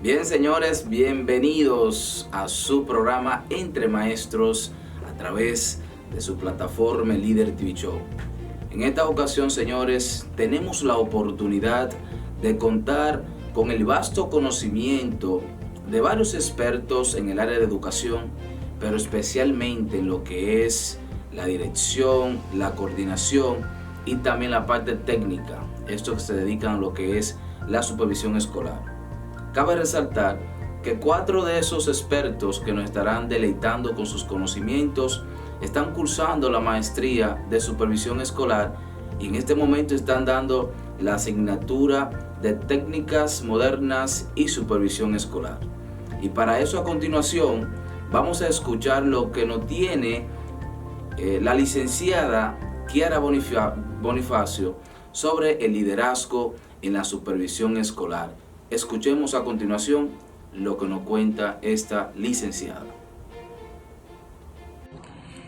Bien, señores, bienvenidos a su programa Entre Maestros a través de su plataforma Líder TV Show. En esta ocasión, señores, tenemos la oportunidad de contar con el vasto conocimiento de varios expertos en el área de educación, pero especialmente en lo que es la dirección, la coordinación y también la parte técnica, estos que se dedican a lo que es la supervisión escolar. Cabe resaltar que 4 de esos expertos que nos estarán deleitando con sus conocimientos están cursando la maestría de supervisión escolar y en este momento están dando la asignatura de técnicas modernas y supervisión escolar. Y para eso, a continuación, vamos a escuchar lo que nos tiene la licenciada Kiara Bonifacio sobre el liderazgo en la supervisión escolar. Escuchemos a continuación lo que nos cuenta esta licenciada.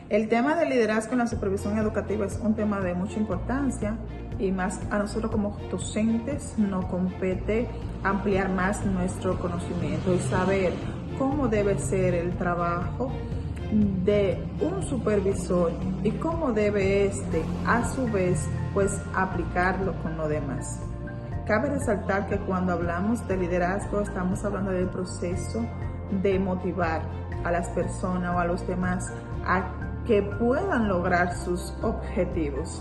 El tema del liderazgo en la supervisión educativa es un tema de mucha importancia y más a nosotros como docentes nos compete ampliar más nuestro conocimiento y saber cómo debe ser el trabajo de un supervisor y cómo debe a su vez aplicarlo con lo demás. Cabe resaltar que cuando hablamos de liderazgo estamos hablando del proceso de motivar a las personas o a los demás a que puedan lograr sus objetivos.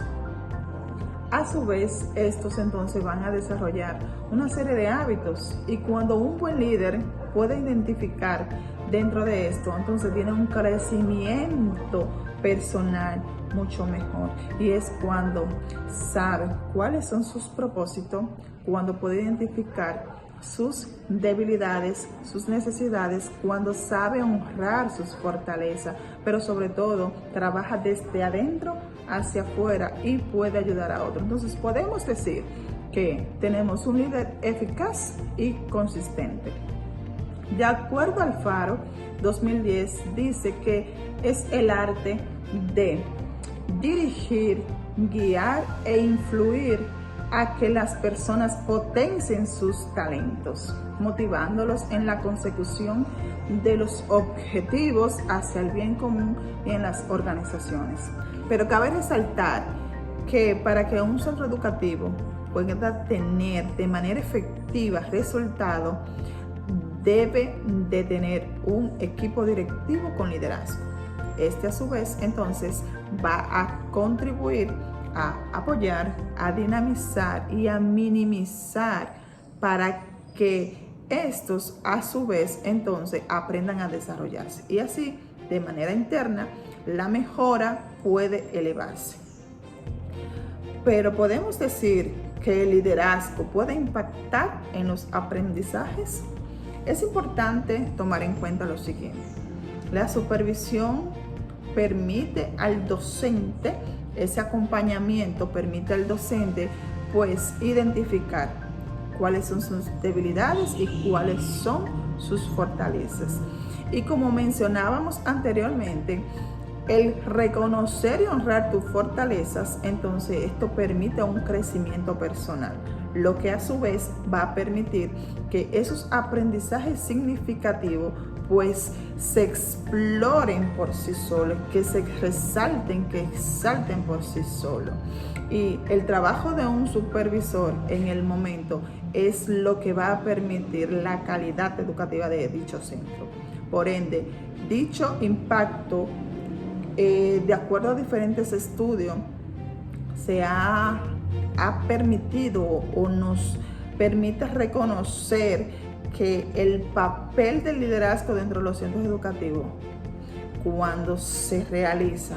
A su vez, estos entonces van a desarrollar una serie de hábitos y cuando un buen líder puede identificar dentro de esto, entonces tiene un crecimiento personal mucho mejor y es cuando sabe cuáles son sus propósitos, cuando puede identificar sus debilidades, sus necesidades, cuando sabe honrar sus fortalezas, pero sobre todo trabaja desde adentro hacia afuera y puede ayudar a otros. Entonces podemos decir que tenemos un líder eficaz y consistente. De acuerdo al Faro 2010 dice que es el arte de dirigir, guiar e influir a que las personas potencien sus talentos, motivándolos en la consecución de los objetivos hacia el bien común y en las organizaciones. Pero cabe resaltar que para que un centro educativo pueda tener de manera efectiva resultado, debe de tener un equipo directivo con liderazgo. Este a su vez entonces va a contribuir a apoyar, a dinamizar y a minimizar para que estos a su vez entonces aprendan a desarrollarse y así de manera interna la mejora puede elevarse. Pero podemos decir que el liderazgo puede impactar en los aprendizajes. Es importante tomar en cuenta lo siguiente: la supervisión permite al docente, ese acompañamiento permite al docente identificar cuáles son sus debilidades y cuáles son sus fortalezas. Y como mencionábamos anteriormente, el reconocer y honrar tus fortalezas, entonces esto permite un crecimiento personal, lo que a su vez va a permitir que esos aprendizajes significativos se exploren por sí solos, que se resalten, que exalten por sí solos. Y el trabajo de un supervisor en el momento es lo que va a permitir la calidad educativa de dicho centro. Por ende, dicho impacto, de acuerdo a diferentes estudios, se ha permitido o nos permite reconocer que el papel del liderazgo dentro de los centros educativos, cuando se realiza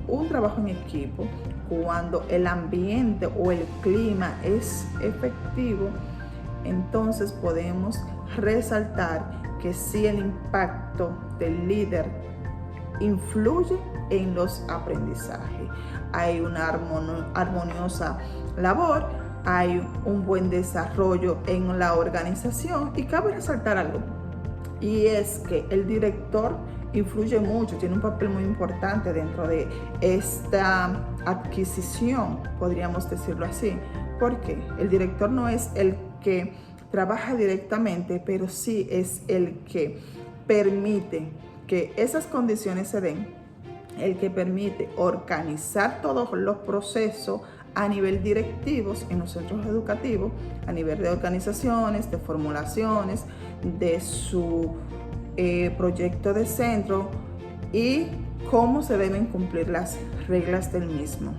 un trabajo en equipo, cuando el ambiente o el clima es efectivo, entonces podemos resaltar que sí, el impacto del líder influye en los aprendizajes. Hay una armoniosa labor, hay un buen desarrollo en la organización y cabe resaltar algo, y es que el director influye mucho, tiene un papel muy importante dentro de esta adquisición, podríamos decirlo así, porque el director no es el que trabaja directamente, pero sí es el que permite que esas condiciones se den, el que permite organizar todos los procesos a nivel directivos en los centros educativos, a nivel de organizaciones, de formulaciones, de su proyecto de centro y cómo se deben cumplir las reglas del mismo.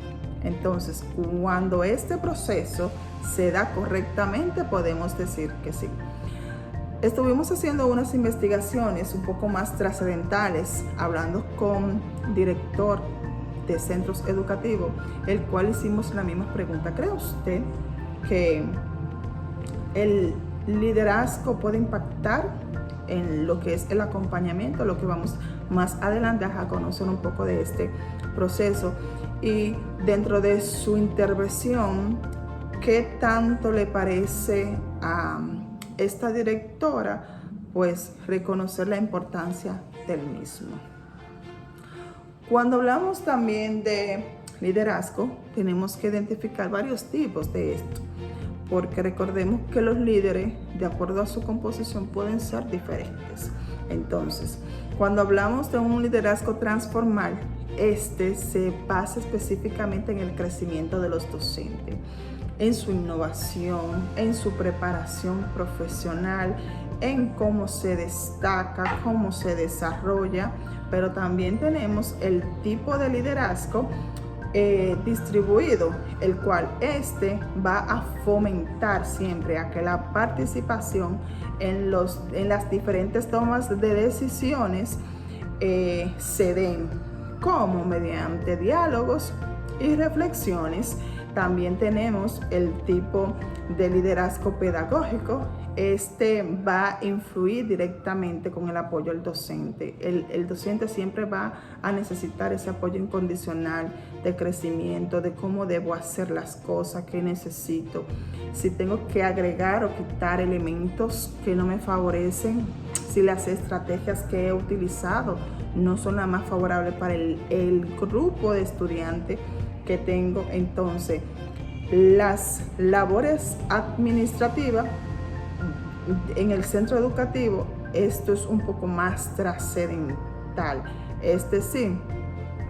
Entonces, cuando este proceso se da correctamente, podemos decir que sí. Estuvimos haciendo unas investigaciones un poco más trascendentales, hablando con director de centros educativos, el cual hicimos la misma pregunta. ¿Cree usted que el liderazgo puede impactar en lo que es el acompañamiento? Lo que vamos más adelante a conocer un poco de este proceso. Y dentro de su intervención, ¿qué tanto le parece a esta directora pues reconocer la importancia del mismo? Cuando hablamos también de liderazgo, tenemos que identificar varios tipos de esto, porque recordemos que los líderes, de acuerdo a su composición, pueden ser diferentes. Entonces, cuando hablamos de un liderazgo transformal, este se basa específicamente en el crecimiento de los docentes, en su innovación, en su preparación profesional, en cómo se destaca, cómo se desarrolla, pero también tenemos el tipo de liderazgo distribuido, el cual va a fomentar siempre a que la participación en las diferentes tomas de decisiones se den, como mediante diálogos y reflexiones. También tenemos el tipo de liderazgo pedagógico. Va a influir directamente con el apoyo al docente. El docente siempre va a necesitar ese apoyo incondicional de crecimiento, de cómo debo hacer las cosas, qué necesito, si tengo que agregar o quitar elementos que no me favorecen, si las estrategias que he utilizado no son las más favorables para el grupo de estudiantes que tengo. Entonces, las labores administrativas en el centro educativo, esto es un poco más trascendental. Es decir,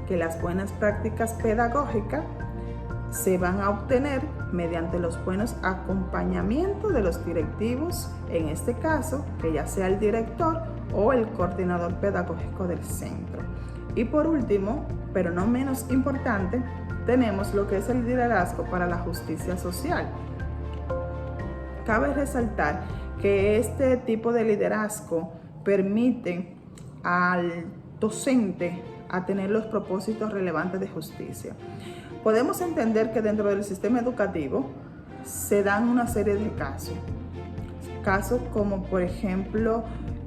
que las buenas prácticas pedagógicas se van a obtener mediante los buenos acompañamientos de los directivos, en este caso, que ya sea el director o el coordinador pedagógico del centro. Y por último, pero no menos importante, tenemos lo que es el liderazgo para la justicia social. Cabe resaltar que este tipo de liderazgo permite al docente a tener los propósitos relevantes de justicia. Podemos entender que dentro del sistema educativo se dan una serie de casos como por ejemplo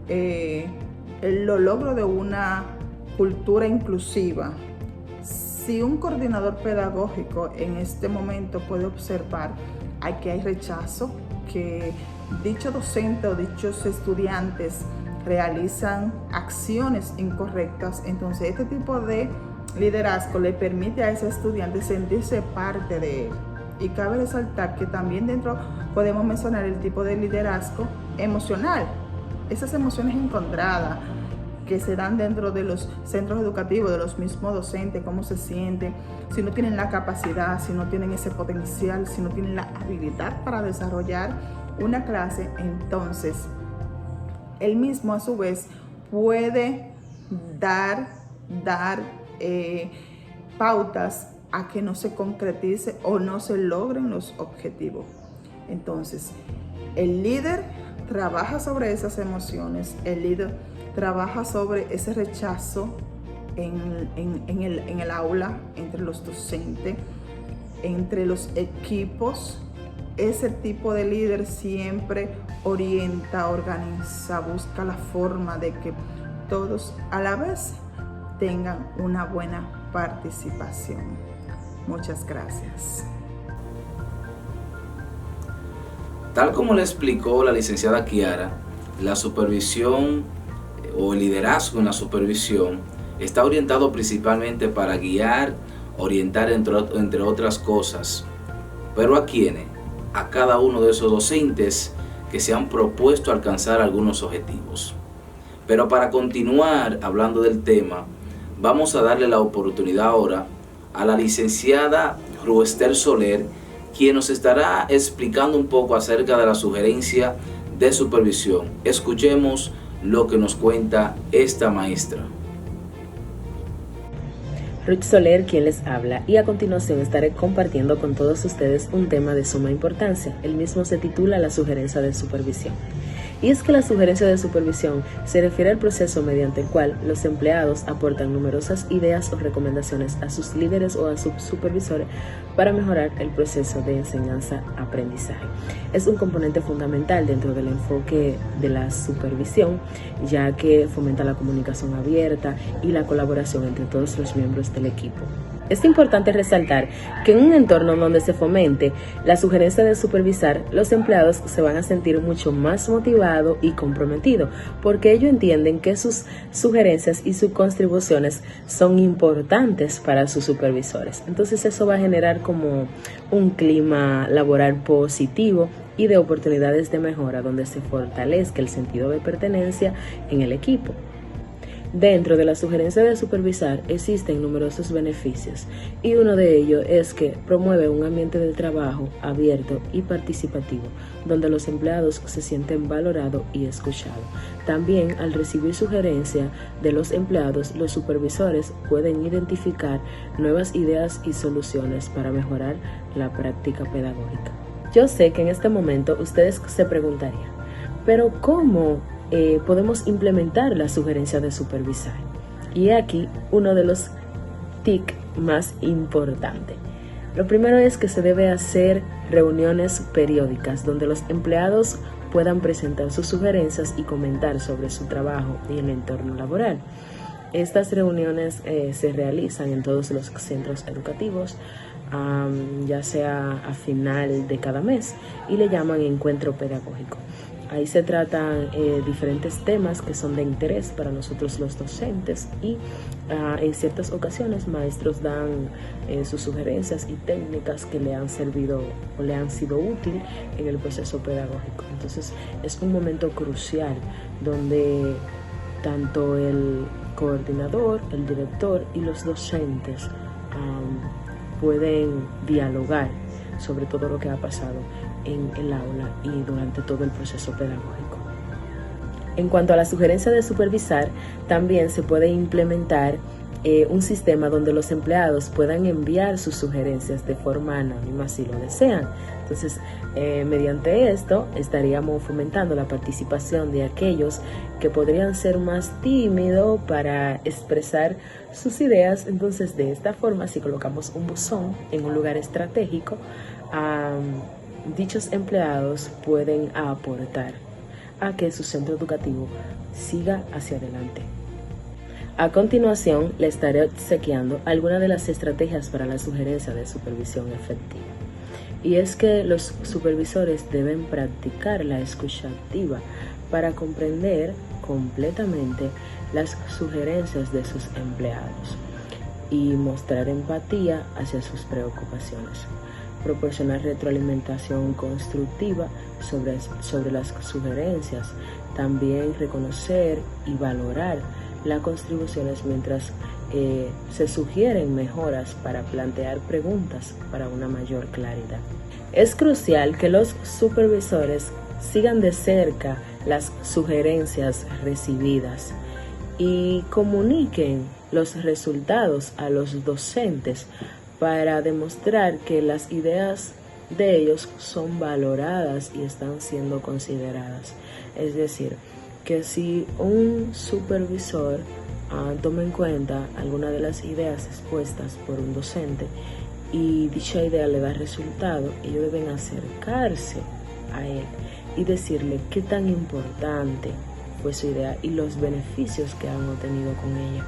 el logro de una cultura inclusiva. Si un coordinador pedagógico en este momento puede observar que hay rechazo, que dicho docente o dichos estudiantes realizan acciones incorrectas, entonces este tipo de liderazgo le permite a ese estudiante sentirse parte de él. Y cabe resaltar que también dentro podemos mencionar el tipo de liderazgo emocional, esas emociones encontradas que se dan dentro de los centros educativos, de los mismos docentes, cómo se sienten, si no tienen la capacidad, si no tienen ese potencial, si no tienen la habilidad para desarrollar una clase, entonces él mismo a su vez puede dar pautas a que no se concretice o no se logren los objetivos. Entonces, el líder trabaja sobre esas emociones, el líder trabaja sobre ese rechazo en el aula, entre los docentes, entre los equipos. Ese tipo de líder siempre orienta, organiza, busca la forma de que todos a la vez tengan una buena participación. Muchas gracias. Tal como le explicó la licenciada Kiara, la supervisión o el liderazgo en la supervisión está orientado principalmente para guiar, orientar entre otras cosas. ¿Pero a quiénes? A cada uno de esos docentes que se han propuesto alcanzar algunos objetivos. Pero para continuar hablando del tema, vamos a darle la oportunidad ahora a la licenciada Ruester Soler, quien nos estará explicando un poco acerca de la sugerencia de supervisión. Escuchemos lo que nos cuenta esta maestra. Ruth Soler, quien les habla, y a continuación estaré compartiendo con todos ustedes un tema de suma importancia. El mismo se titula la sugerencia de supervisión. Y es que la sugerencia de supervisión se refiere al proceso mediante el cual los empleados aportan numerosas ideas o recomendaciones a sus líderes o a sus supervisores para mejorar el proceso de enseñanza-aprendizaje. Es un componente fundamental dentro del enfoque de la supervisión, ya que fomenta la comunicación abierta y la colaboración entre todos los miembros del equipo. Es importante resaltar que en un entorno donde se fomente la sugerencia de supervisar, los empleados se van a sentir mucho más motivados y comprometidos, porque ellos entienden que sus sugerencias y sus contribuciones son importantes para sus supervisores. Entonces eso va a generar como un clima laboral positivo y de oportunidades de mejora donde se fortalezca el sentido de pertenencia en el equipo. Dentro de la sugerencia de supervisar existen numerosos beneficios y uno de ellos es que promueve un ambiente de trabajo abierto y participativo donde los empleados se sienten valorados y escuchados. También al recibir sugerencias de los empleados, los supervisores pueden identificar nuevas ideas y soluciones para mejorar la práctica pedagógica. Yo sé que en este momento ustedes se preguntarían, ¿pero cómo podemos implementar la sugerencia de supervisar? Y aquí uno de los TIC más importantes. Lo primero es que se debe hacer reuniones periódicas donde los empleados puedan presentar sus sugerencias y comentar sobre su trabajo y el entorno laboral. Estas reuniones se realizan en todos los centros educativos, ya sea a final de cada mes, y le llaman encuentro pedagógico. Ahí se tratan diferentes temas que son de interés para nosotros los docentes y en ciertas ocasiones maestros dan sus sugerencias y técnicas que le han servido o le han sido útil en el proceso pedagógico. Entonces es un momento crucial donde tanto el coordinador, el director y los docentes pueden dialogar sobre todo lo que ha pasado en el aula y durante todo el proceso pedagógico. En cuanto a la sugerencia de supervisar, también se puede implementar un sistema donde los empleados puedan enviar sus sugerencias de forma anónima si lo desean. Entonces, mediante esto estaríamos fomentando la participación de aquellos que podrían ser más tímidos para expresar sus ideas. Entonces, de esta forma, si colocamos un buzón en un lugar estratégico, dichos empleados pueden aportar a que su centro educativo siga hacia adelante. A continuación, le estaré obsequiando algunas de las estrategias para la sugerencia de supervisión efectiva. Y es que los supervisores deben practicar la escucha activa para comprender completamente las sugerencias de sus empleados y mostrar empatía hacia sus preocupaciones. Proporcionar retroalimentación constructiva sobre las sugerencias, también reconocer y valorar las contribuciones mientras se sugieren mejoras para plantear preguntas para una mayor claridad. Es crucial que los supervisores sigan de cerca las sugerencias recibidas y comuniquen los resultados a los docentes para demostrar que las ideas de ellos son valoradas y están siendo consideradas. Es decir, que si un supervisor toma en cuenta alguna de las ideas expuestas por un docente y dicha idea le da resultado, ellos deben acercarse a él y decirle qué tan importante fue su idea y los beneficios que han obtenido con ella.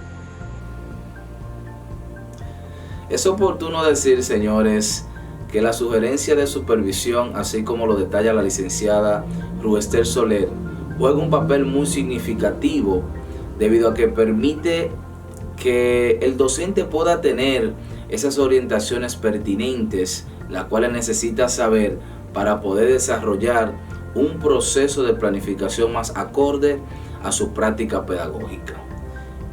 Es oportuno decir, señores, que la sugerencia de supervisión, así como lo detalla la licenciada Ruester Soler, juega un papel muy significativo debido a que permite que el docente pueda tener esas orientaciones pertinentes, las cuales necesita saber para poder desarrollar un proceso de planificación más acorde a su práctica pedagógica.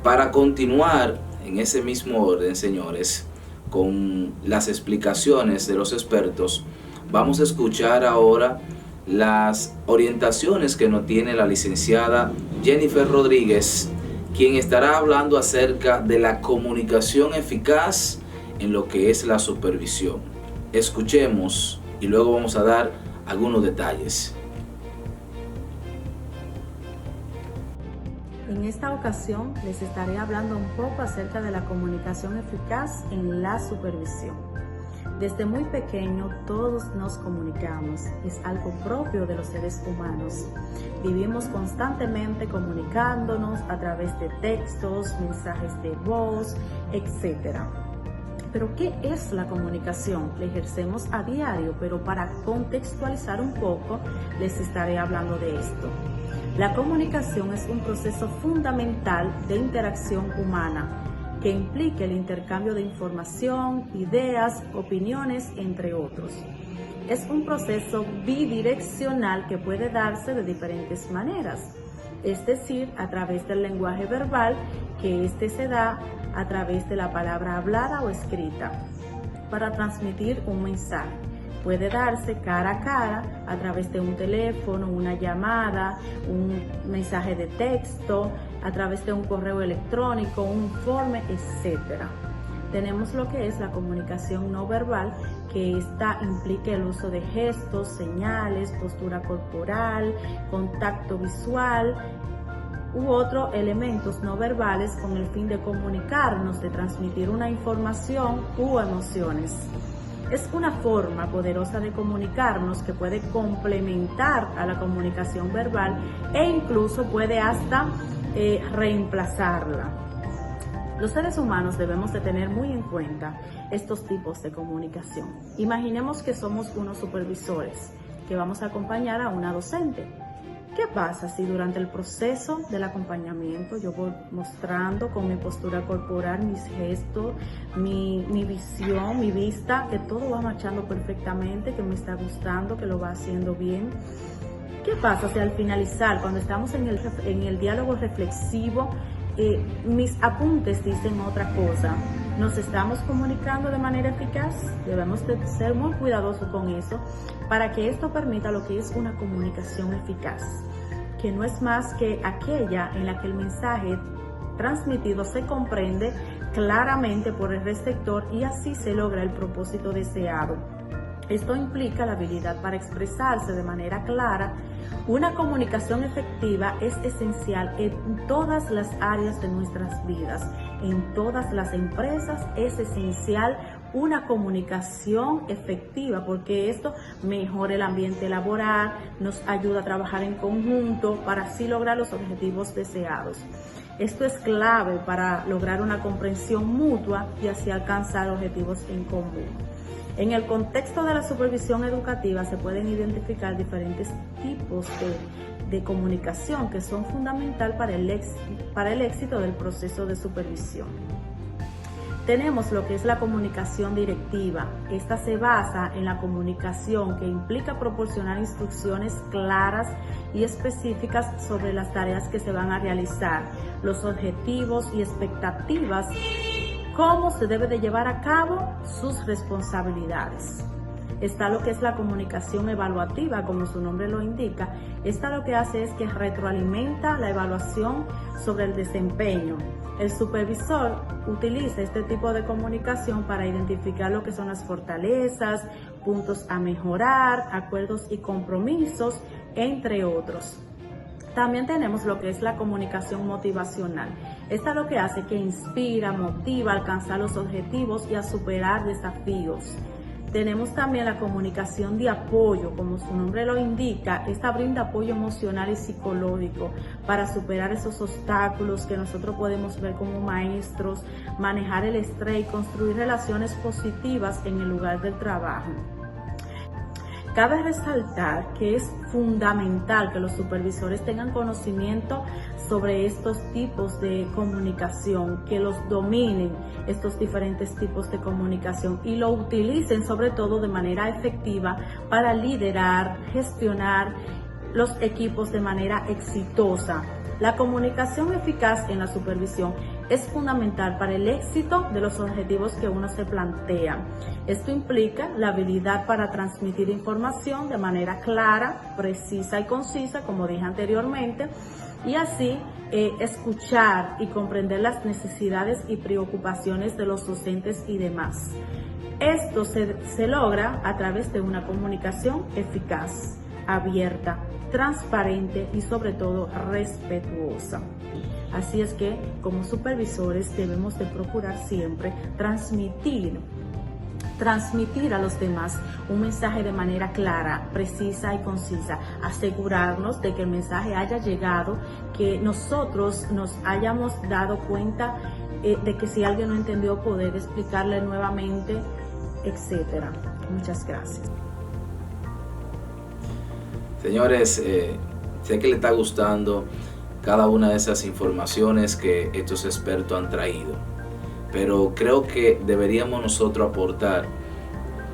Para continuar en ese mismo orden, señores, con las explicaciones de los expertos, vamos a escuchar ahora las orientaciones que nos tiene la licenciada Jennifer Rodríguez, quien estará hablando acerca de la comunicación eficaz en lo que es la supervisión. Escuchemos y luego vamos a dar algunos detalles. En esta ocasión les estaré hablando un poco acerca de la comunicación eficaz en la supervisión. Desde muy pequeño todos nos comunicamos, es algo propio de los seres humanos. Vivimos constantemente comunicándonos a través de textos, mensajes de voz, etc. Pero ¿qué es la comunicación? La ejercemos a diario, pero para contextualizar un poco les estaré hablando de esto. La comunicación es un proceso fundamental de interacción humana que implica el intercambio de información, ideas, opiniones, entre otros. Es un proceso bidireccional que puede darse de diferentes maneras, es decir, a través del lenguaje verbal, que se da a través de la palabra hablada o escrita, para transmitir un mensaje. Puede darse cara a cara a través de un teléfono, una llamada, un mensaje de texto, a través de un correo electrónico, un informe, etc. Tenemos lo que es la comunicación no verbal, que esta implica el uso de gestos, señales, postura corporal, contacto visual u otros elementos no verbales con el fin de comunicarnos, de transmitir una información u emociones. Es una forma poderosa de comunicarnos que puede complementar a la comunicación verbal e incluso puede hasta reemplazarla. Los seres humanos debemos de tener muy en cuenta estos tipos de comunicación. Imaginemos que somos unos supervisores que vamos a acompañar a una docente. ¿Qué pasa si durante el proceso del acompañamiento yo voy mostrando con mi postura corporal, mis gestos, mi visión, mi vista, que todo va marchando perfectamente, que me está gustando, que lo va haciendo bien? ¿Qué pasa si al finalizar, cuando estamos en el diálogo reflexivo, mis apuntes dicen otra cosa? ¿Nos estamos comunicando de manera eficaz? Debemos de ser muy cuidadosos con eso para que esto permita lo que es una comunicación eficaz, que no es más que aquella en la que el mensaje transmitido se comprende claramente por el receptor y así se logra el propósito deseado. Esto implica la habilidad para expresarse de manera clara. Una comunicación efectiva es esencial en todas las áreas de nuestras vidas. En todas las empresas es esencial una comunicación efectiva, porque esto mejora el ambiente laboral, nos ayuda a trabajar en conjunto para así lograr los objetivos deseados. Esto es clave para lograr una comprensión mutua y así alcanzar objetivos en común. En el contexto de la supervisión educativa se pueden identificar diferentes tipos de comunicación que son fundamentales para el éxito del proceso de supervisión. Tenemos lo que es la comunicación directiva. Esta se basa en la comunicación que implica proporcionar instrucciones claras y específicas sobre las tareas que se van a realizar, los objetivos y expectativas, cómo se debe de llevar a cabo sus responsabilidades. Está lo que es la comunicación evaluativa, como su nombre lo indica. Esta lo que hace es que retroalimenta la evaluación sobre el desempeño. El supervisor utiliza este tipo de comunicación para identificar lo que son las fortalezas, puntos a mejorar, acuerdos y compromisos, entre otros. También tenemos lo que es la comunicación motivacional. Esta lo que hace que inspira, motiva a alcanzar los objetivos y a superar desafíos. Tenemos también la comunicación de apoyo, como su nombre lo indica. Esta brinda apoyo emocional y psicológico para superar esos obstáculos que nosotros podemos ver como maestros, manejar el estrés y construir relaciones positivas en el lugar del trabajo. Cabe resaltar que es fundamental que los supervisores tengan conocimiento sobre estos tipos de comunicación, que los dominen estos diferentes tipos de comunicación y lo utilicen sobre todo de manera efectiva para liderar, gestionar los equipos de manera exitosa. La comunicación eficaz en la supervisión es fundamental para el éxito de los objetivos que uno se plantea. Esto implica la habilidad para transmitir información de manera clara, precisa y concisa, como dije anteriormente, y así escuchar y comprender las necesidades y preocupaciones de los docentes y demás. Esto se logra a través de una comunicación eficaz, abierta, transparente y sobre todo respetuosa. Así es que como supervisores debemos de procurar siempre transmitir a los demás un mensaje de manera clara, precisa y concisa, asegurarnos de que el mensaje haya llegado, que nosotros nos hayamos dado cuenta de que si alguien no entendió poder explicarle nuevamente, etcétera. Muchas gracias. Señores, sé que les está gustando cada una de esas informaciones que estos expertos han traído, pero creo que deberíamos nosotros aportar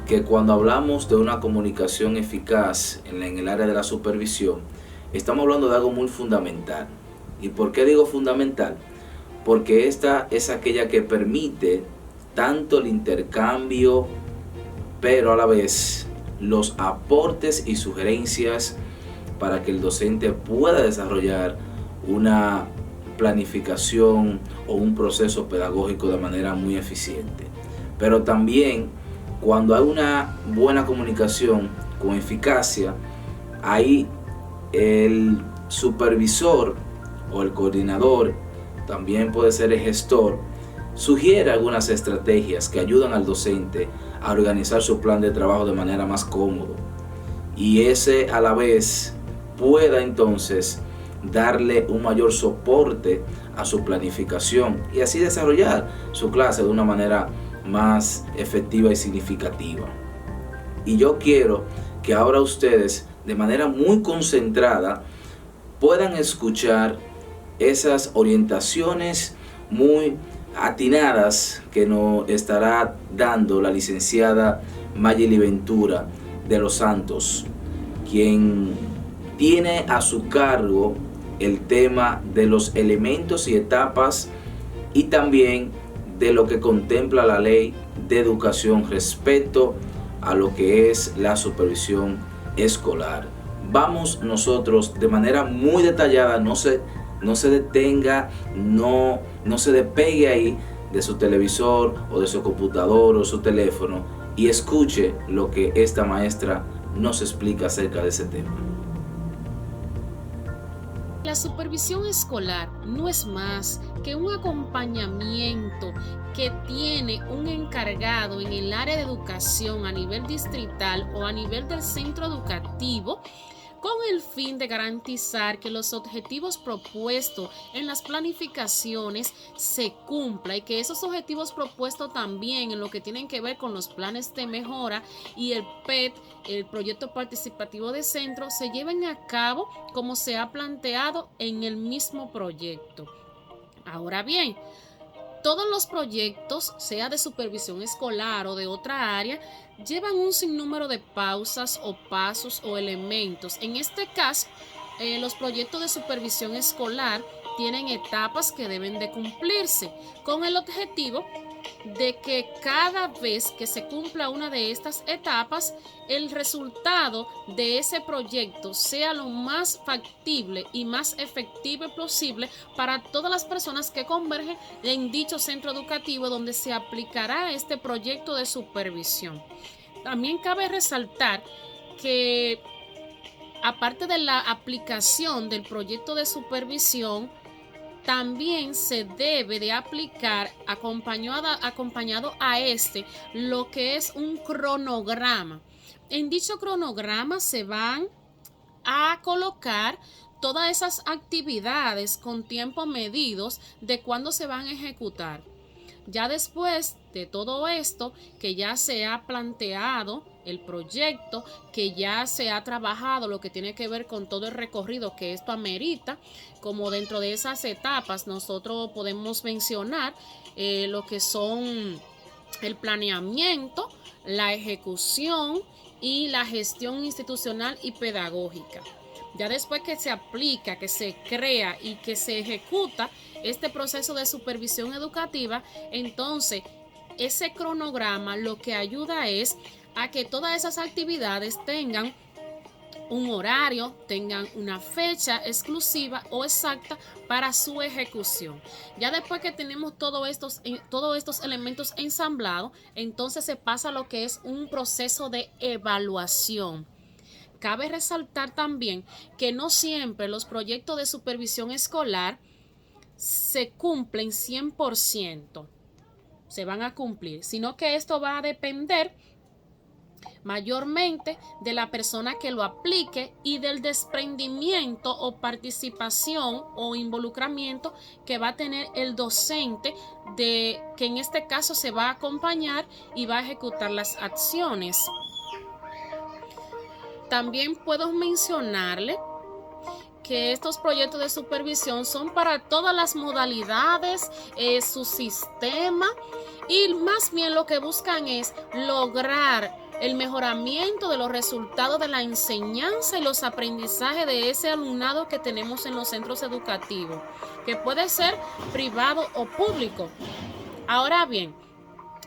que cuando hablamos de una comunicación eficaz en el área de la supervisión, estamos hablando de algo muy fundamental. ¿Y por qué digo fundamental? Porque esta es aquella que permite tanto el intercambio, pero a la vez los aportes y sugerencias para que el docente pueda desarrollar una planificación o un proceso pedagógico de manera muy eficiente. Pero también cuando hay una buena comunicación con eficacia, ahí el supervisor o el coordinador, también puede ser el gestor, sugiere algunas estrategias que ayudan al docente a organizar su plan de trabajo de manera más cómodo, y ese a la vez pueda entonces darle un mayor soporte a su planificación y así desarrollar su clase de una manera más efectiva y significativa. Y yo quiero que ahora ustedes de manera muy concentrada puedan escuchar esas orientaciones muy atinadas que nos estará dando la licenciada Mayeli Ventura de los Santos, quien tiene a su cargo el tema de los elementos y etapas y también de lo que contempla la ley de educación respecto a lo que es la supervisión escolar. Vamos nosotros de manera muy detallada, no se detenga, no se despegue ahí de su televisor o de su computador o su teléfono y escuche lo que esta maestra nos explica acerca de ese tema. La supervisión escolar no es más que un acompañamiento que tiene un encargado en el área de educación a nivel distrital o a nivel del centro educativo, con el fin de garantizar que los objetivos propuestos en las planificaciones se cumplan y que esos objetivos propuestos también en lo que tienen que ver con los planes de mejora y el PET, el proyecto participativo de centro, se lleven a cabo como se ha planteado en el mismo proyecto. Ahora bien, todos los proyectos, sea de supervisión escolar o de otra área, llevan un sinnúmero de pausas o pasos o elementos. En este caso, los proyectos de supervisión escolar tienen etapas que deben de cumplirse con el objetivo de que cada vez que se cumpla una de estas etapas, el resultado de ese proyecto sea lo más factible y más efectivo posible para todas las personas que convergen en dicho centro educativo donde se aplicará este proyecto de supervisión. También cabe resaltar que aparte de la aplicación del proyecto de supervisión, también se debe de aplicar acompañado a lo que es un cronograma. En dicho cronograma se van a colocar todas esas actividades con tiempos medidos de cuándo se van a ejecutar. Ya después de todo esto, que ya se ha planteado el proyecto, que ya se ha trabajado lo que tiene que ver con todo el recorrido que esto amerita, como dentro de esas etapas nosotros podemos mencionar lo que son el planeamiento, la ejecución y la gestión institucional y pedagógica. Ya después que se aplica, que se crea y que se ejecuta este proceso de supervisión educativa, entonces ese cronograma lo que ayuda es a que todas esas actividades tengan un horario, tengan una fecha exclusiva o exacta para su ejecución. Ya después que tenemos todos estos elementos ensamblados, entonces se pasa a lo que es un proceso de evaluación. Cabe resaltar también que no siempre los proyectos de supervisión escolar se cumplen 100%, se van a cumplir, sino que esto va a depender mayormente de la persona que lo aplique y del desprendimiento o participación o involucramiento que va a tener el docente, que en este caso se va a acompañar y va a ejecutar las acciones. También puedo mencionarle que estos proyectos de supervisión son para todas las modalidades, su sistema, y más bien lo que buscan es lograr el mejoramiento de los resultados de la enseñanza y los aprendizajes de ese alumnado que tenemos en los centros educativos, que puede ser privado o público. Ahora bien,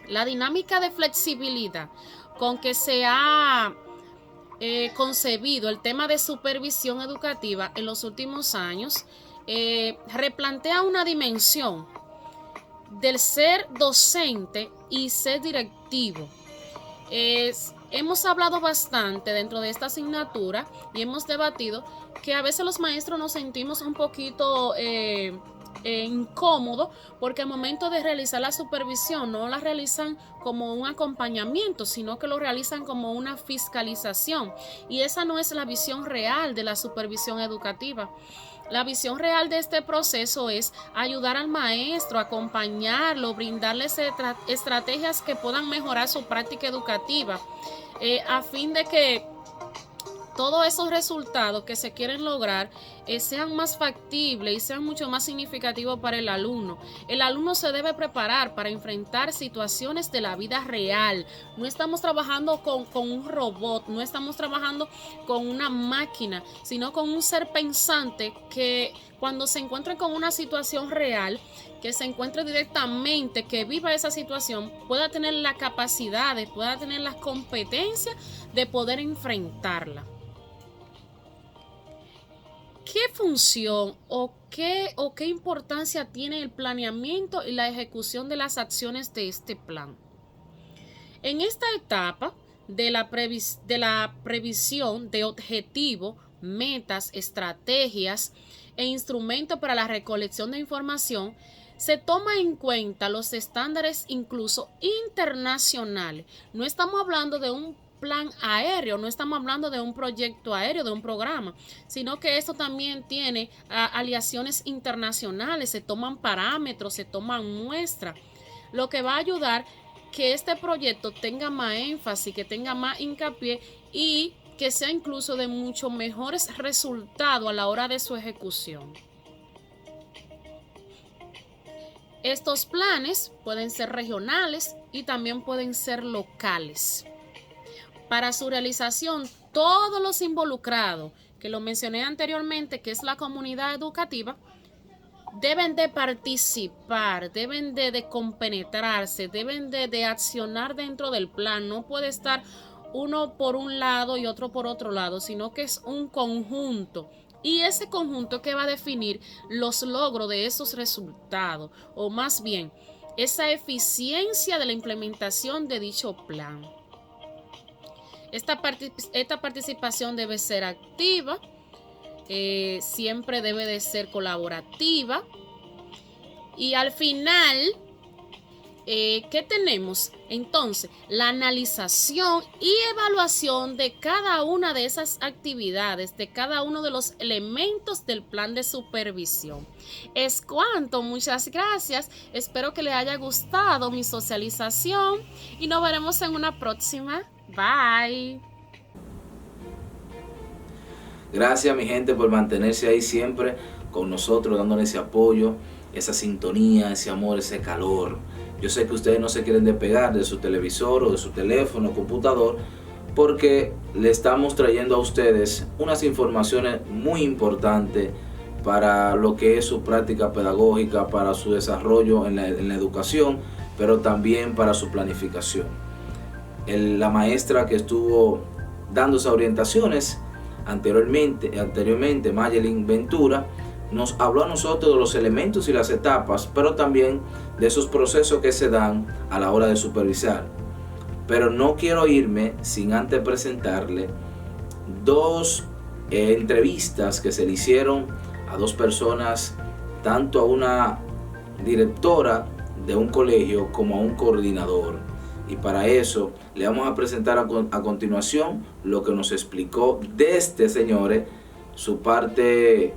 la dinámica de flexibilidad con que se ha concebido el tema de supervisión educativa en los últimos años replantea una dimensión del ser docente y ser directivo. Hemos hablado bastante dentro de esta asignatura y hemos debatido que a veces los maestros nos sentimos un poquito incómodos porque al momento de realizar la supervisión no la realizan como un acompañamiento, sino que lo realizan como una fiscalización, y esa no es la visión real de la supervisión educativa. La visión real de este proceso es ayudar al maestro, acompañarlo, brindarles estrategias que puedan mejorar su práctica educativa, a fin de que todos esos resultados que se quieren lograr sean más factibles y sean mucho más significativos para el alumno. El alumno se debe preparar para enfrentar situaciones de la vida real. No estamos trabajando con un robot, no estamos trabajando con una máquina, sino con un ser pensante que cuando se encuentre con una situación real, que se encuentre directamente, que viva esa situación, pueda tener la capacidad, pueda tener las competencias de poder enfrentarla. ¿Qué función o qué importancia tiene el planeamiento y la ejecución de las acciones de este plan? En esta etapa de la previsión de objetivos, metas, estrategias e instrumentos para la recolección de información, se toma en cuenta los estándares incluso internacionales. No estamos hablando de un plan aéreo, no estamos hablando de un proyecto aéreo, de un programa, sino que esto también tiene aliaciones internacionales, se toman parámetros, se toman muestras, lo que va a ayudar que este proyecto tenga más énfasis, que tenga más hincapié y que sea incluso de mucho mejores resultados a la hora de su ejecución. Estos planes pueden ser regionales y también pueden ser locales. Para su realización, todos los involucrados, que lo mencioné anteriormente, que es la comunidad educativa, deben de participar, deben de compenetrarse, deben de accionar dentro del plan. No puede estar uno por un lado y otro por otro lado, sino que es un conjunto. Y ese conjunto que va a definir los logros de esos resultados, o más bien, esa eficiencia de la implementación de dicho plan. Esta participación debe ser activa, siempre debe de ser colaborativa, y al final, ¿qué tenemos? Entonces, la analización y evaluación de cada una de esas actividades, de cada uno de los elementos del plan de supervisión. Es cuanto, muchas gracias, espero que les haya gustado mi socialización y nos veremos en una próxima. Bye. Gracias, mi gente, por mantenerse ahí siempre con nosotros, dándole ese apoyo, esa sintonía, ese amor, ese calor. Yo sé que ustedes no se quieren despegar de su televisor o de su teléfono o computador, porque le estamos trayendo a ustedes unas informaciones muy importantes para lo que es su práctica pedagógica, para su desarrollo en la educación, pero también para su planificación. La maestra que estuvo dando esas orientaciones anteriormente, Mayelin Ventura, nos habló a nosotros de los elementos y las etapas, pero también de esos procesos que se dan a la hora de supervisar. Pero no quiero irme sin antes presentarle dos entrevistas que se le hicieron a dos personas, tanto a una directora de un colegio como a un coordinador. Y para eso le vamos a presentar a continuación lo que nos explicó desde, señores, su parte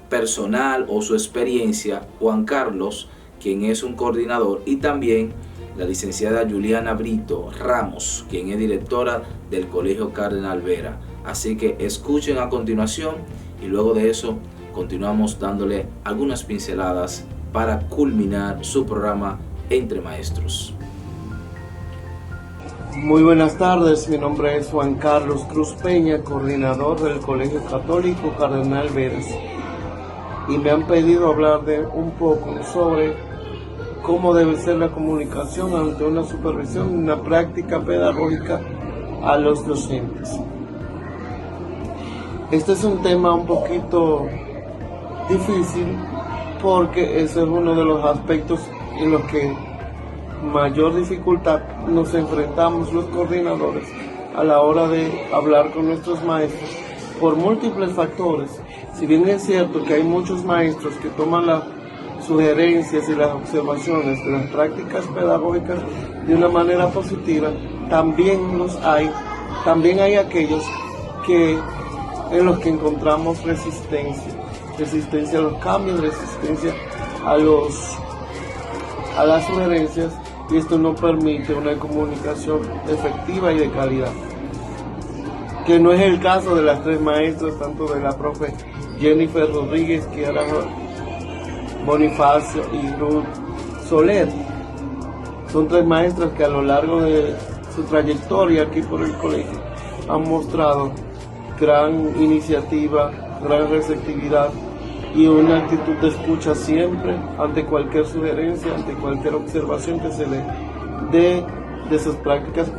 personal o su experiencia, Juan Carlos, quien es un coordinador, y también la licenciada Juliana Brito Ramos, quien es directora del Colegio Cardenal Vera. Así que escuchen a continuación y luego de eso continuamos dándole algunas pinceladas para culminar su programa Entre Maestros. Muy buenas tardes, mi nombre es Juan Carlos Cruz Peña, coordinador del Colegio Católico Cardenal Veras, y me han pedido hablar de un poco sobre cómo debe ser la comunicación ante una supervisión, una práctica pedagógica a los docentes. Este es un tema un poquito difícil porque ese es uno de los aspectos en los que mayor dificultad nos enfrentamos los coordinadores a la hora de hablar con nuestros maestros por múltiples factores. Si bien es cierto que hay muchos maestros que toman las sugerencias y las observaciones de las prácticas pedagógicas de una manera positiva, también hay aquellos en los que encontramos resistencia a los cambios, resistencia a las sugerencias, y esto no permite una comunicación efectiva y de calidad, que no es el caso de las tres maestras, tanto de la profe Jennifer Rodríguez, Kiara Bonifacio y Ruth Soler. Son tres maestras que a lo largo de su trayectoria aquí por el colegio han mostrado gran iniciativa, gran receptividad y una actitud de escucha siempre ante cualquier sugerencia, ante cualquier observación que se le dé de sus prácticas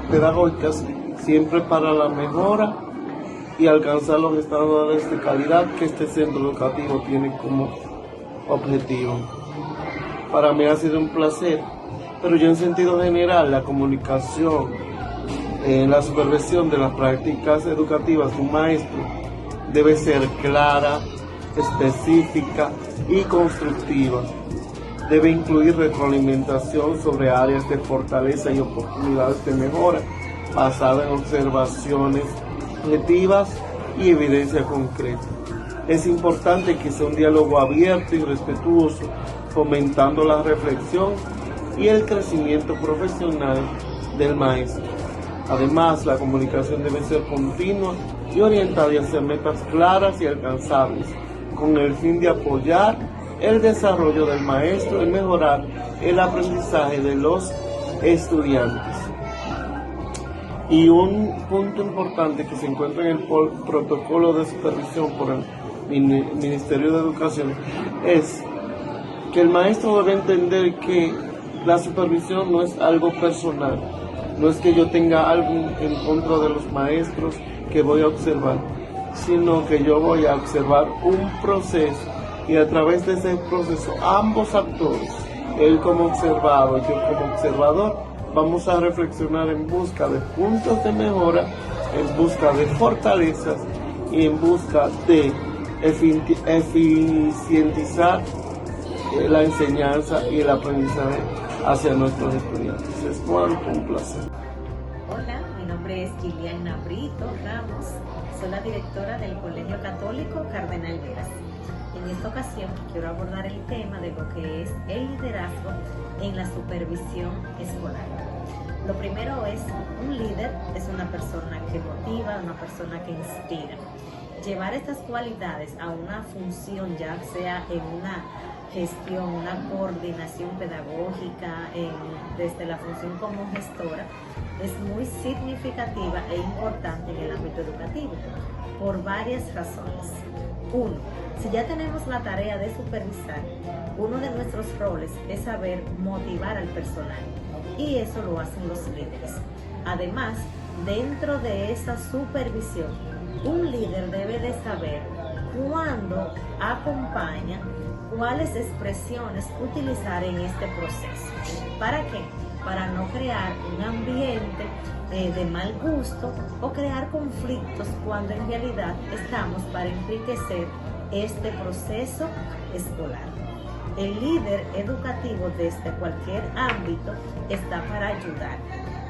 pedagógicas, siempre para la mejora y alcanzar los estándares de calidad que este centro educativo tiene como objetivo. Para mí ha sido un placer, pero yo en sentido general la comunicación, la supervisión de las prácticas educativas de un maestro debe ser clara, específica y constructiva. Debe incluir retroalimentación sobre áreas de fortaleza y oportunidades de mejora basada en observaciones objetivas y evidencia concreta. Es importante que sea un diálogo abierto y respetuoso, fomentando la reflexión y el crecimiento profesional del maestro. Además, la comunicación debe ser continua y orientada hacia metas claras y alcanzables, con el fin de apoyar el desarrollo del maestro y mejorar el aprendizaje de los estudiantes. Y un punto importante que se encuentra en el protocolo de supervisión por el Ministerio de Educación es que el maestro debe entender que la supervisión no es algo personal, no es que yo tenga algo en contra de los maestros que voy a observar, sino que yo voy a observar un proceso y a través de ese proceso ambos actores, él como observado y yo como observador, vamos a reflexionar en busca de puntos de mejora, en busca de fortalezas y en busca de eficientizar la enseñanza y el aprendizaje hacia nuestros estudiantes. Es un placer. Hola, mi nombre es Juliana Brito Ramos, soy la directora del Colegio Católico Cardenal Veras. En esta ocasión quiero abordar el tema de lo que es el liderazgo en la supervisión escolar. Lo primero es, un líder es una persona que motiva, una persona que inspira. llevar estas cualidades a una función, ya sea en una gestión, una coordinación pedagógica, desde la función como gestora, es muy significativa e importante en el ámbito educativo, por varias razones. Uno, si ya tenemos la tarea de supervisar, uno de nuestros roles es saber motivar al personal, y eso lo hacen los líderes. Además, dentro de esa supervisión, un líder debe de saber cuándo acompaña, cuáles expresiones utilizar en este proceso. ¿Para qué? Para no crear un ambiente de mal gusto o crear conflictos, cuando en realidad estamos para enriquecer este proceso escolar. El líder educativo desde cualquier ámbito está para ayudar,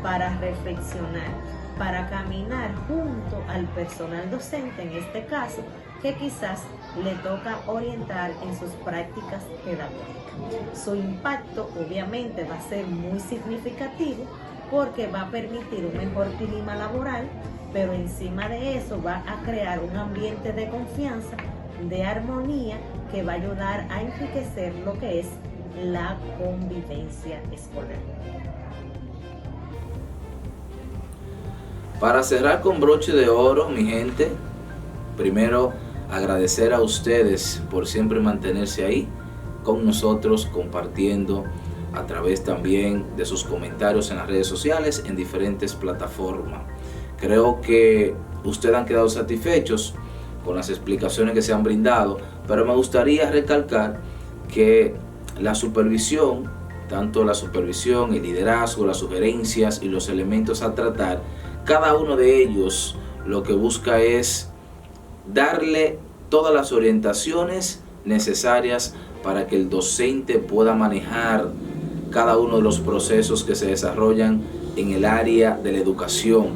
para reflexionar, para caminar junto al personal docente, en este caso, que quizás le toca orientar en sus prácticas pedagógicas. Su impacto obviamente va a ser muy significativo, porque va a permitir un mejor clima laboral, pero encima de eso va a crear un ambiente de confianza, de armonía, que va a ayudar a enriquecer lo que es la convivencia escolar. Para cerrar con broche de oro, mi gente, primero agradecer a ustedes por siempre mantenerse ahí con nosotros, compartiendo a través también de sus comentarios en las redes sociales, en diferentes plataformas. Creo que ustedes han quedado satisfechos con las explicaciones que se han brindado, pero me gustaría recalcar que la supervisión, tanto la supervisión, el liderazgo, las sugerencias y los elementos a tratar, cada uno de ellos lo que busca es darle todas las orientaciones necesarias para que el docente pueda manejar cada uno de los procesos que se desarrollan en el área de la educación,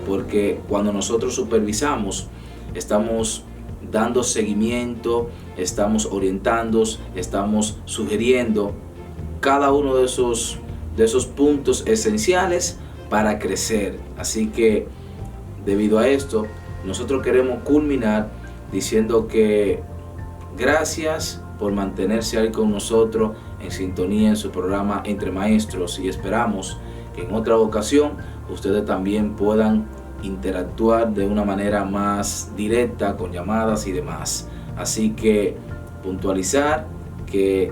porque cuando nosotros supervisamos, estamos dando seguimiento, estamos orientando, estamos sugiriendo cada uno de esos puntos esenciales para crecer. Así que debido a esto, nosotros queremos culminar diciendo que gracias por mantenerse ahí con nosotros en sintonía en su programa Entre Maestros, y esperamos que en otra ocasión ustedes también puedan interactuar de una manera más directa con llamadas y demás. Así que puntualizar que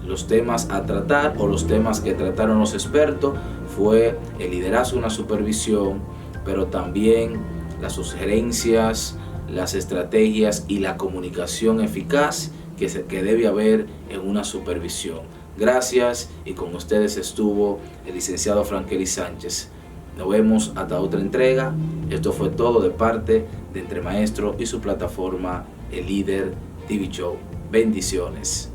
los temas a tratar, o los temas que trataron los expertos, fue el liderazgo en la supervisión, pero también las sugerencias, las estrategias y la comunicación eficaz que debe haber en una supervisión. Gracias, y con ustedes estuvo el licenciado Frankelly Sánchez. Nos vemos hasta otra entrega. Esto fue todo de parte de Entre Maestros y su plataforma El Líder TV Show. Bendiciones.